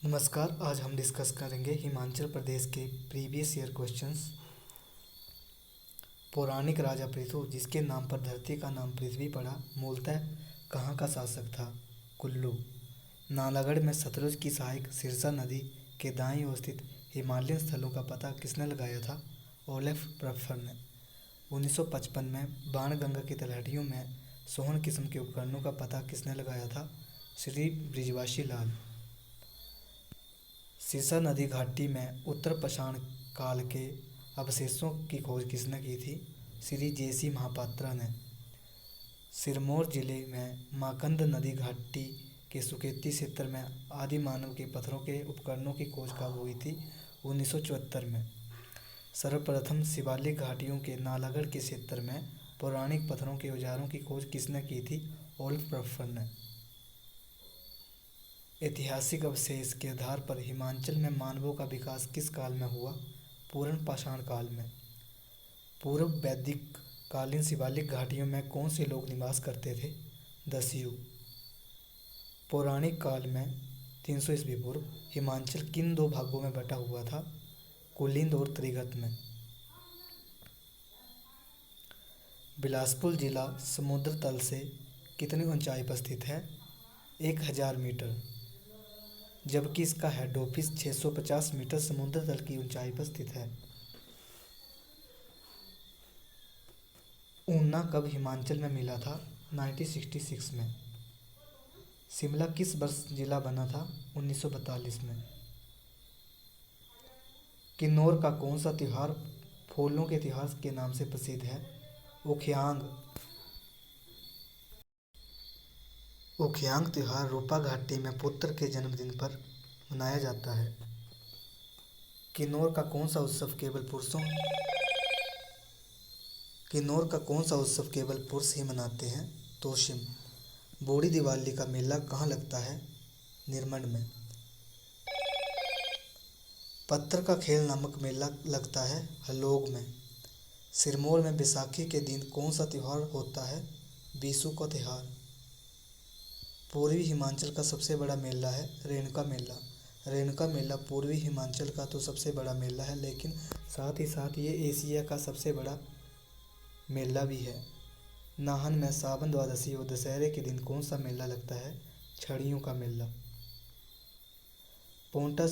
नमस्कार। आज हम डिस्कस करेंगे हिमाचल प्रदेश के प्रीवियस ईयर क्वेश्चंस। पौराणिक राजा पृथु, जिसके नाम पर धरती का नाम पृथ्वी पड़ा, मूलतः कहाँ का शासक था? कुल्लू। नालागढ़ में सतलुज की सहायक सिरसा नदी के दाईं ओर स्थित हिमालयन स्थलों का पता किसने लगाया था? ओलेफ प्रफर ने। 1955 में बाणगंगा की तलहटियों में सोहन किस्म के उपकरणों का पता किसने लगाया था? श्री बृजवासी लाल। सिरसा नदी घाटी में उत्तर पाषाण काल के अवशेषों की खोज किसने की थी? श्री जे.सी. महापात्रा ने। सिरमौर जिले में माकंद नदी घाटी के सुकेती क्षेत्र में आदि मानव के पत्थरों के उपकरणों की खोज कब हुई थी? 1974 में। सर्वप्रथम शिवालिक घाटियों के नालागढ़ के क्षेत्र में पौराणिक पत्थरों के औजारों की खोज किसने की थी? ओल्फ प्रफर ने। ऐतिहासिक अवशेष के आधार पर हिमाचल में मानवों का विकास किस काल में हुआ? पूर्ण पाषाण काल में। पूर्व वैदिक कालीन शिवालिक घाटियों में कौन से लोग निवास करते थे? दस्यु। पौराणिक काल में 300 ईस्वी पूर्व हिमाचल किन दो भागों में बटा हुआ था? कुलिंद और त्रिगत में। बिलासपुर जिला समुद्र तल से कितनी ऊंचाई पर स्थित है? 1000 मीटर, जबकि इसका हेड ऑफिस 650 मीटर समुद्र तल की ऊंचाई पर स्थित है। ऊना कब हिमाचल में मिला था? 1966 में। शिमला किस वर्ष जिला बना था? 1942 में। किन्नौर का कौन सा त्योहार फूलों के इतिहास के नाम से प्रसिद्ध है? उखियांग। उखियांग त्योहार रूपा घाटी में पुत्र के जन्मदिन पर मनाया जाता है। किन्नौर का कौन सा उत्सव केवल पुरुष ही मनाते हैं? तोशिम। बूढ़ी दिवाली का मेला कहाँ लगता है? निरमंड में। पत्थर का खेल नामक मेला लगता है हलोग में। सिरमौर में बैसाखी के दिन कौन सा त्योहार होता है? बीसू का त्योहार। पूर्वी हिमाचल का सबसे बड़ा मेला है रेणुका मेला। रेणुका मेला पूर्वी हिमाचल का तो सबसे बड़ा मेला है, लेकिन साथ ही साथ ये एशिया का सबसे बड़ा मेला भी है। नाहन में सावन द्वादशी और दशहरे के दिन कौन सा मेला लगता है? छड़ियों का मेला। पांवटा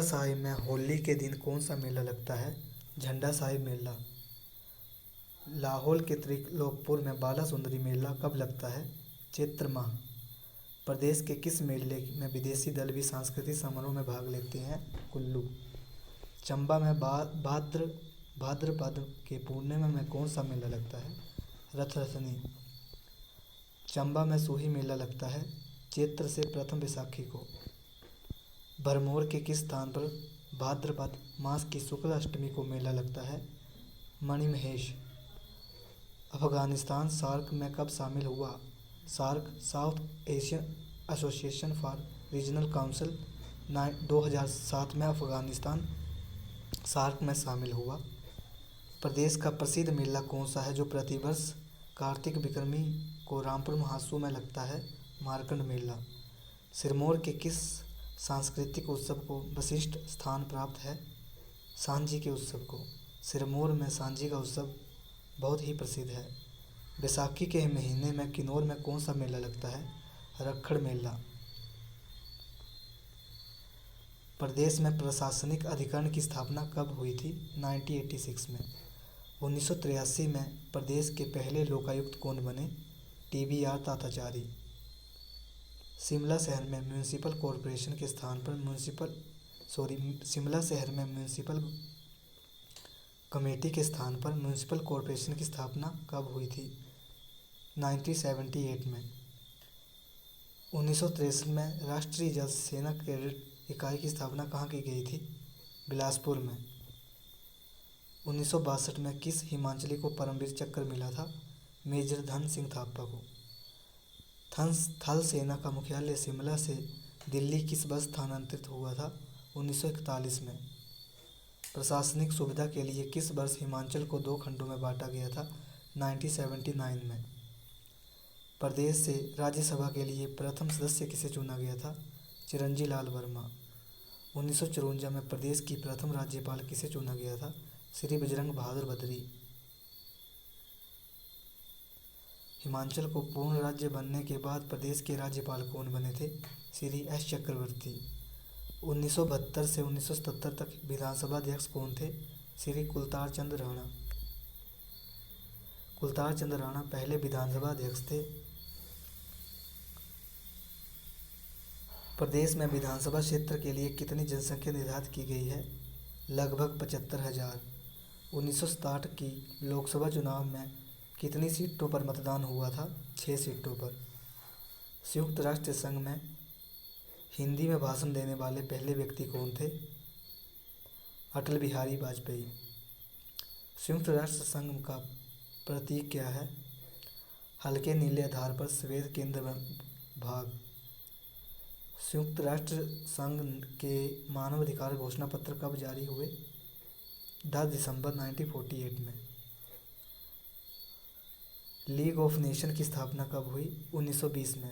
साहिब में होली के दिन कौन सा मेला लगता है? झंडा साहिब मेला। लाहौल के त्रिलोकपुर में बाला सुंदरी मेला कब लगता है? चैत्र माह। प्रदेश के किस मेले में विदेशी दल भी सांस्कृतिक समारोह में भाग लेते हैं? कुल्लू। चंबा में भाद्रपद के पूर्णिमा में कौन सा मेला लगता है? रथसप्तमी। चंबा में सूही मेला लगता है चैत्र से प्रथम बैसाखी को। भरमौर के किस स्थान पर भाद्रपद मास की शुक्ल अष्टमी को मेला लगता है? मणिमहेश। अफगानिस्तान सार्क में कब शामिल हुआ? SAARC South Asian association for regional council 2007 में अफगानिस्तान सार्क में शामिल हुआ। प्रदेश का प्रसिद्ध मेला कौन सा है जो प्रतिवर्ष कार्तिक विक्रमी को रामपुर महासू में लगता है? मार्कंड मेला। सिरमौर के किस सांस्कृतिक उत्सव को विशिष्ट स्थान प्राप्त है? सांझी के उत्सव को। सिरमौर में सांझी का उत्सव बहुत ही प्रसिद्ध है। बैसाखी के महीने में किन्नौर में कौन सा मेला लगता है? रखड़ मेला। प्रदेश में प्रशासनिक अधिकरण की स्थापना कब हुई थी? 1986 में। 1983 में प्रदेश के पहले लोकायुक्त कौन बने? TBR ताताचारी। शिमला शहर में म्यूनिसिपल कॉरपोरेशन के स्थान पर म्यूनिसिपल कमेटी के स्थान पर म्यूनिसिपल कॉरपोरेशन की स्थापना कब हुई थी? 1978 में। 1963 में राष्ट्रीय जल सेना कैडेट इकाई की स्थापना कहाँ की गई थी? बिलासपुर में। 1962 में किस हिमाचली को परमवीर चक्र मिला था? मेजर धन सिंह थापा को। थल सेना का मुख्यालय शिमला से दिल्ली किस वर्ष स्थानांतरित हुआ था? 1941 में। प्रशासनिक सुविधा के लिए किस वर्ष हिमाचल को 2 खंडों में बांटा गया था? 1979 में। प्रदेश से राज्यसभा के लिए प्रथम सदस्य किसे चुना गया था? चिरंजी लाल वर्मा। 1954 में प्रदेश की प्रथम राज्यपाल किसे चुना गया था? श्री बजरंग बहादुर बद्री। हिमाचल को पूर्ण राज्य बनने के बाद प्रदेश के राज्यपाल कौन बने थे? श्री एस चक्रवर्ती। 1972 से 1977 तक विधानसभा अध्यक्ष कौन थे? श्री कुलतार चंद राणा। कुलतार चंद राणा पहले विधानसभा अध्यक्ष थे। प्रदेश में विधानसभा क्षेत्र के लिए कितनी जनसंख्या निर्धारित की गई है? लगभग 75,000। 1960 की लोकसभा चुनाव में कितनी सीटों पर मतदान हुआ था? 6 सीटों पर। संयुक्त राष्ट्र संघ में हिंदी में भाषण देने वाले पहले व्यक्ति कौन थे? अटल बिहारी वाजपेयी। संयुक्त राष्ट्र संघ का प्रतीक क्या है? हल्के नीले आधार पर श्वेत केंद्र भाग। संयुक्त राष्ट्र संघ के मानवाधिकार घोषणा पत्र कब जारी हुए? 10 दिसंबर 1948 में। लीग ऑफ नेशन की स्थापना कब हुई? 1920 में।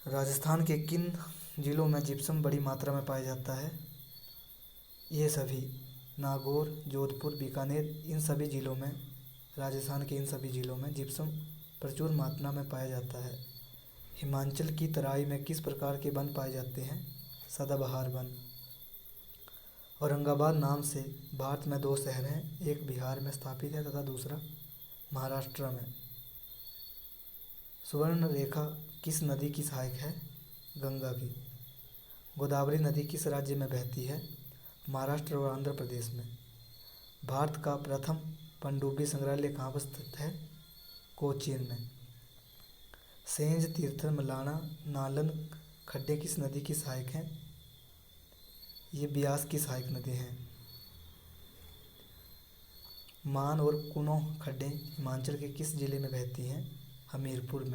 राजस्थान के किन जिलों में जिप्सम बड़ी मात्रा में पाया जाता है? ये सभी नागौर, जोधपुर, बीकानेर, इन सभी जिलों में, राजस्थान के इन सभी जिलों में जिप्सम प्रचुर मात्रा में पाया जाता है। हिमाचल की तराई में किस प्रकार के वन पाए जाते हैं? सदाबहार वन। औरंगाबाद नाम से भारत में 2 शहर हैं, एक बिहार में स्थापित है तथा दूसरा महाराष्ट्र में। सुवर्ण रेखा किस नदी की सहायक है? गंगा की। गोदावरी नदी किस राज्य में बहती है? महाराष्ट्र और आंध्र प्रदेश में। भारत का प्रथम पनडुब्बी संग्रहालय कहाँ पर स्थित है? कोचीन में। सेंज, तीर्थन, मलाना, नालन खड्डे किस नदी की सहायक हैं? ये ब्यास की सहायक नदी हैं। मान और कुनो खड्डे हिमाचल के किस जिले में बहती हैं? हमीरपुर में।